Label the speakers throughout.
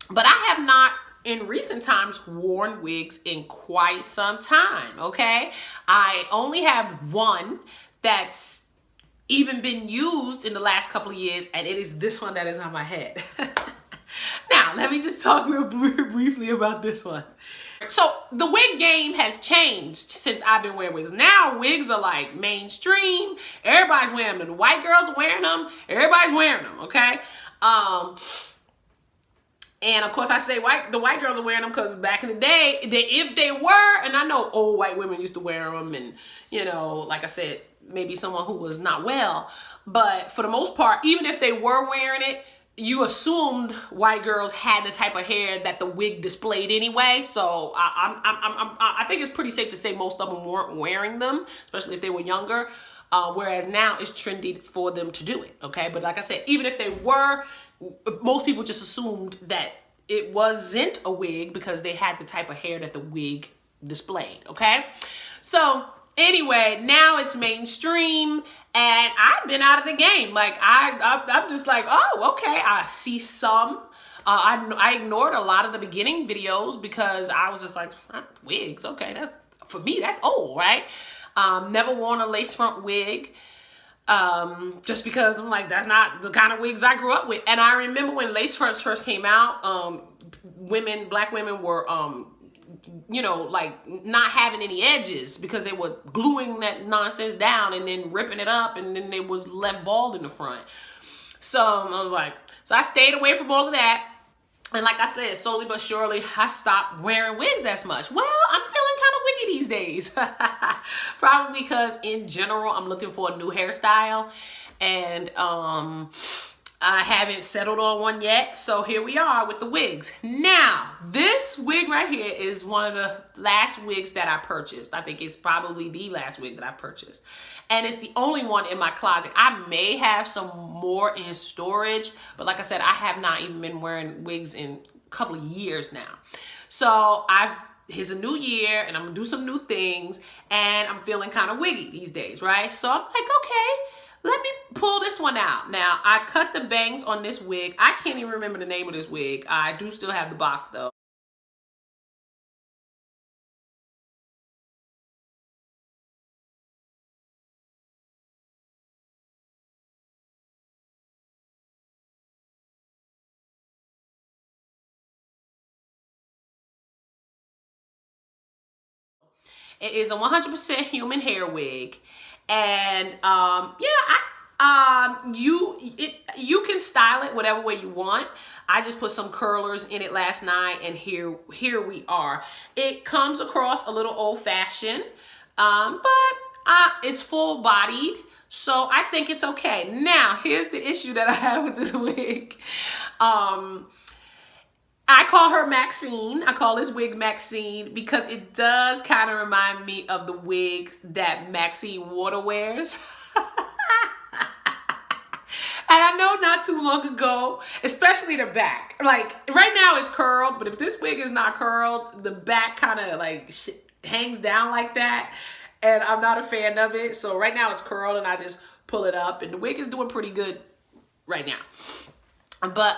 Speaker 1: But I have not in recent times worn wigs in quite some time, okay? I only have one that's even been used in the last couple of years, and it is this one that is on my head. Now, let me just talk real briefly about this one. So the wig game has changed since I've been wearing wigs. Now wigs are like mainstream. Everybody's wearing them. The white girls are wearing them. Everybody's wearing them, okay? And of course, I say the white girls are wearing them because back in the day, if they were, and I know old white women used to wear them, and you know, like I said, maybe someone who was not well, but for the most part, even if they were wearing it, you assumed white girls had the type of hair that the wig displayed anyway. So I think it's pretty safe to say most of them weren't wearing them, especially if they were younger. Whereas now it's trendy for them to do it, okay? But like I said, even if they were, most people just assumed that it wasn't a wig because they had the type of hair that the wig displayed, okay? So anyway, now it's mainstream, and I've been out of the game. Like I'm just like, oh, okay. I see some. I ignored a lot of the beginning videos because I was just like, wigs, okay, for me that's old, right? Never worn a lace front wig. Just because I'm like, that's not the kind of wigs I grew up with. And I remember when lace fronts first came out, black women were, you know, like not having any edges because they were gluing that nonsense down and then ripping it up, and then they was left bald in the front. So I was like, so I stayed away from all of that. And like I said, slowly but surely, I stopped wearing wigs as much. Well, I'm feeling kind of wiggy these days. Probably because in general, I'm looking for a new hairstyle. And I haven't settled on one yet. So here we are with the wigs. Now, this wig right here is one of the last wigs that I purchased. I think it's probably the last wig that I've purchased. And it's the only one in my closet. I may have some more in storage, but like I said, I have not even been wearing wigs in a couple of years now. So here's a new year, and I'm gonna do some new things, and I'm feeling kind of wiggy these days, right? So I'm like, okay, let me pull this one out. Now, I cut the bangs on this wig. I can't even remember the name of this wig. I do still have the box though. It is a 100% human hair wig, and yeah, you can style it whatever way you want. I just put some curlers in it last night, and here we are. It comes across a little old-fashioned, but it's full-bodied, so I think it's okay. Now, here's the issue that I have with this wig. I call her Maxine. I call this wig Maxine because it does kind of remind me of the wigs that Maxine Water wears. And I know not too long ago, especially the back, like right now it's curled, but if this wig is not curled, the back kind of like hangs down like that. And I'm not a fan of it. So right now it's curled, and I just pull it up, and the wig is doing pretty good right now. But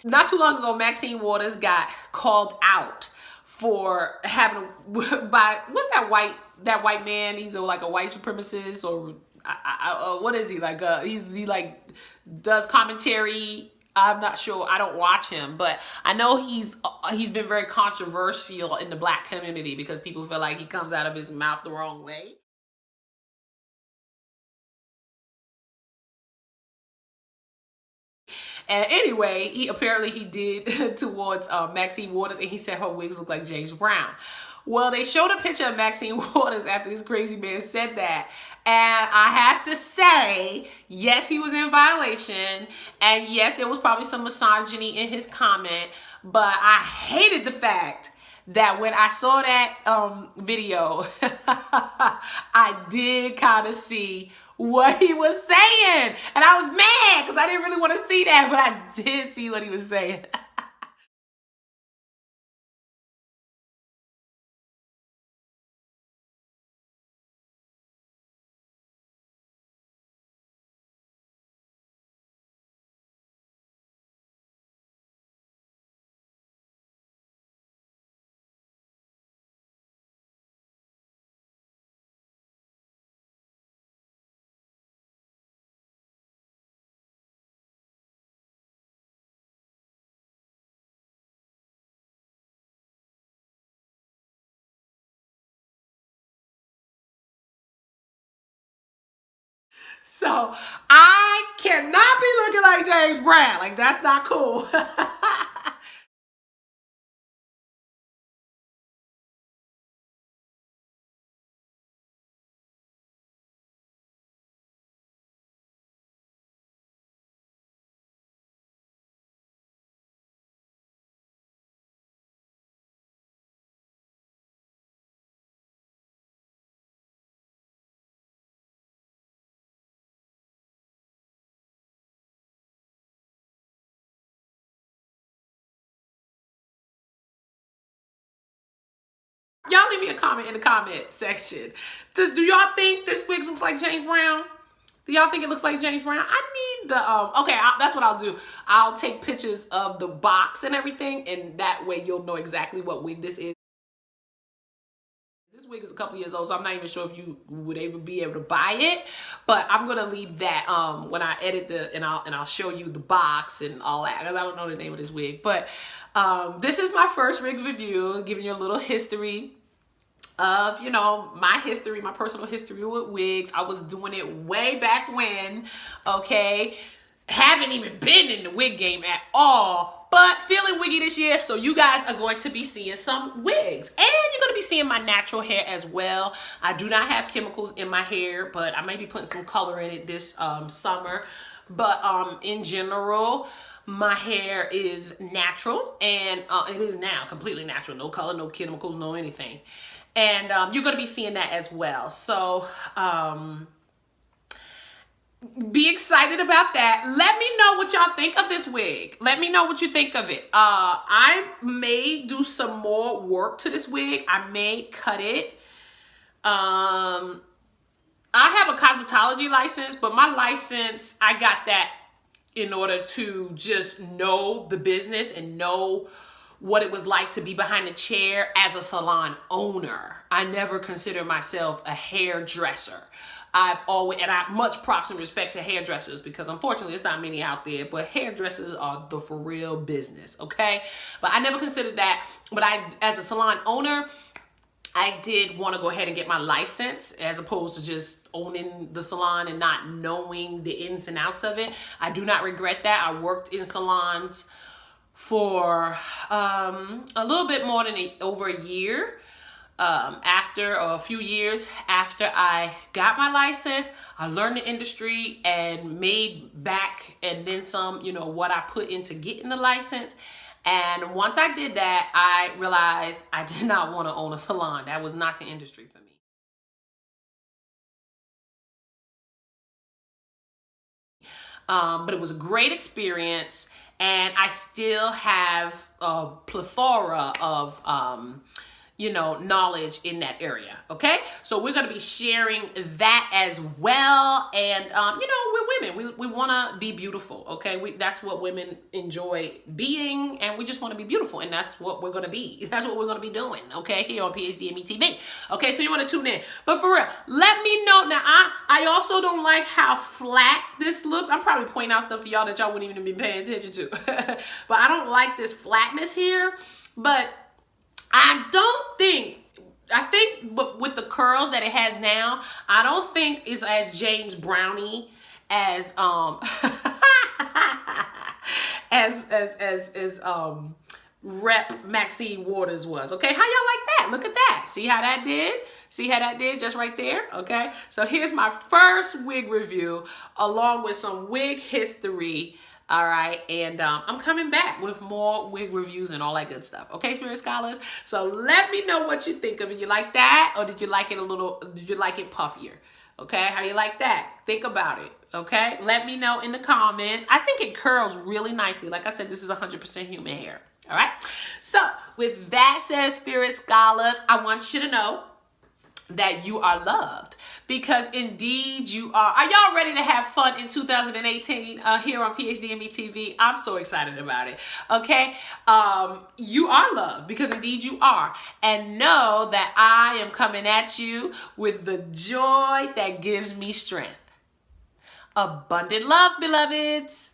Speaker 1: not too long ago, Maxine Waters got called out for having by what's that white man? He's like a white supremacist, or what is he like? He like does commentary. I'm not sure. I don't watch him, but I know he's been very controversial in the black community because people feel like he comes out of his mouth the wrong way. And anyway, he did towards Maxine Waters, and he said her wigs look like James Brown. Well, they showed a picture of Maxine Waters after this crazy man said that. And I have to say, yes, he was in violation. And yes, there was probably some misogyny in his comment. But I hated the fact that when I saw that video, I did kind of see what he was saying. And I was mad because I didn't really want to see that, but I did see what he was saying. So I cannot be looking like James Brown. Like, that's not cool. Y'all leave me a comment in the comment section. Do y'all think this wig looks like James Brown? Do y'all think it looks like James Brown? I need the, okay, that's what I'll do. I'll take pictures of the box and everything, and that way you'll know exactly what wig this is. This wig is a couple years old, so I'm not even sure if you would ever be able to buy it, but I'm gonna leave that when I edit and I'll show you the box and all that, because I don't know the name of this wig. But this is my first wig review, giving you a little history of, you know, my history, my personal history with wigs. I was doing it way back when, okay? Haven't even been in the wig game at all, but feeling wiggy this year, so you guys are going to be seeing some wigs, and you're going to be seeing my natural hair as well. I do not have chemicals in my hair, but I may be putting some color in it this summer. But in general, my hair is natural, and it is now completely natural. No color, no chemicals, no anything. And you're going to be seeing that as well. So be excited about that. Let me know what y'all think of this wig. Let me know what you think of it. I may do some more work to this wig. I may cut it. I have a cosmetology license, but my license, I got that in order to just know the business and know what it was like to be behind the chair as a salon owner. I never consider myself a hairdresser. I've always, and I much props and respect to hairdressers, because unfortunately there's not many out there, but hairdressers are the for real business, okay? But I never considered that. But as a salon owner, I did want to go ahead and get my license, as opposed to just owning the salon and not knowing the ins and outs of it. I do not regret that. I worked in salons for a little bit more than over a year. After a few years after I got my license, I learned the industry and made back and then some, you know, what I put into getting the license. And once I did that, I realized I did not want to own a salon. That was not the industry for me. But it was a great experience, and I still have a plethora of you know, knowledge in that area, okay? So we're gonna be sharing that as well. And, you know, we're women. We wanna be beautiful, okay? That's what women enjoy being, and we just wanna be beautiful, and that's what we're gonna be. That's what we're gonna be doing, okay? Here on PhDME TV. Okay, so you wanna tune in. But for real, let me know. Now, I also don't like how flat this looks. I'm probably pointing out stuff to y'all that y'all wouldn't even be paying attention to. But I don't like this flatness here, but I think with the curls that it has now, I don't think it's as James Brownie as as Rep Maxine Waters was. Okay, how y'all like that? Look at that. See how that did? See how that did just right there? Okay, so here's my first wig review along with some wig history. All right, and I'm coming back with more wig reviews and all that good stuff. Okay, Spirit Scholars? So let me know what you think of it. You like that? Or did you like it did you like it puffier? Okay, how you like that? Think about it, okay? Let me know in the comments. I think it curls really nicely. Like I said, this is 100% human hair, all right? So with that said, Spirit Scholars, I want you to know that you are loved, because indeed you are. Are y'all ready to have fun in 2018 here on PhDME TV? I'm so excited about it. Okay, you are loved, because indeed you are, and know that I am coming at you with the joy that gives me strength. Abundant love, beloveds.